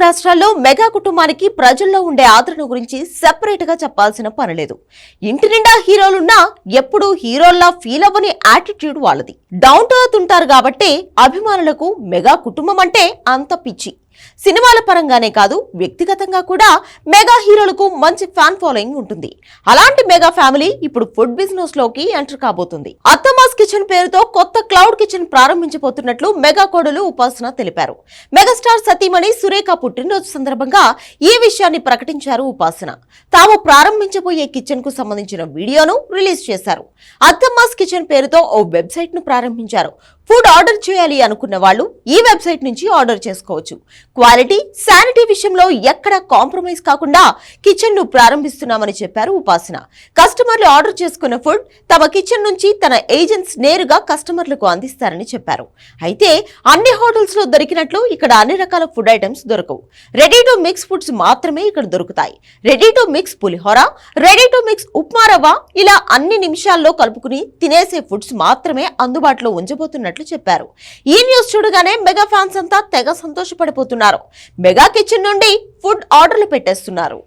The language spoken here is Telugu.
రాష్ట్రాల్లో మెగా కుటుంబానికి ప్రజల్లో ఉండే ఆదరణ గురించి సెపరేట్ గా చెప్పాల్సిన పనిలేదు. ఇంటి నిండా హీరోలున్నా ఎప్పుడూ హీరోల్లా ఫీల్ అవ్వని యాటిట్యూడ్ వాళ్ళది. డౌన్ టు ఎర్త్ ఉంటారు కాబట్టి అభిమానులకు మెగా కుటుంబం అంటే అంత పిచ్చి. సినిమాల పరంగానే కాదు, వ్యక్తిగతంగా కూడా మెగా హీరోలకు మంచి ఫ్యాన్ ఫాలోయింగ్ ఉంటుంది. అలాంటి మెగా ఫ్యామిలీ ఇప్పుడు ఫుడ్ బిజినెస్ లోకి ఎంటర్ కాబోతుంది. అత్తమాస్ కిచెన్ పేరుతో కొత్త క్లౌడ్ కిచెన్ ప్రారంభించబోతున్నట్లు మెగా కోడలు ఉపాసన తెలిపారు. మెగాస్టార్ సతీమణి సురేఖ పుట్టినరోజు సందర్భంగా ఈ విషయాన్ని ప్రకటించారు ఉపాసన. తాము ప్రారంభించబోయే కిచెన్ కు సంబంధించిన వీడియోను రిలీజ్ చేశారు. అత్తమాస్ కిచెన్ పేరుతో ఓ వెబ్సైట్ ను ప్రారంభించారు. ఫుడ్ ఆర్డర్ చేయాలి అనుకున్న వాళ్ళు ఈ వెబ్సైట్ నుంచి ఆర్డర్ చేసుకోవచ్చు. క్వాలిటీ, శానిటీ విషయంలో ఎక్కడా కాంప్రమైజ్ కాకుండా కిచెన్ ను ప్రారంభిస్తున్నామని చెప్పారు ఉపాసన. కస్టమర్లు ఆర్డర్ చేసుకున్న ఫుడ్ తమ కిచెన్ నుంచి తన ఏజెంట్స్ నేరుగా కస్టమర్లకు అందిస్తారని చెప్పారు. అయితే అన్ని హోటల్స్ లో దొరికినట్లు ఇక్కడ అన్ని రకాల ఫుడ్ ఐటమ్స్ దొరకవు. రెడీ టు మిక్స్ ఫుడ్స్ మాత్రమే ఇక్కడ దొరుకుతాయి. Ready to mix pulihora, ready to mix upma రవ్వ, ఇలా అన్ని నిమిషాల్లో కలుపుకుని తినేసే ఫుడ్స్ మాత్రమే అందుబాటులో ఉంచబోతున్నట్లు చెప్పారు. ఈ న్యూస్ చూడగానే మెగా ఫ్యాన్స్ అంతా తెగ సంతోషపడిపోతున్నారు. మెగా కిచెన్ నుండి ఫుడ్ ఆర్డర్లు పెట్టేస్తున్నారు.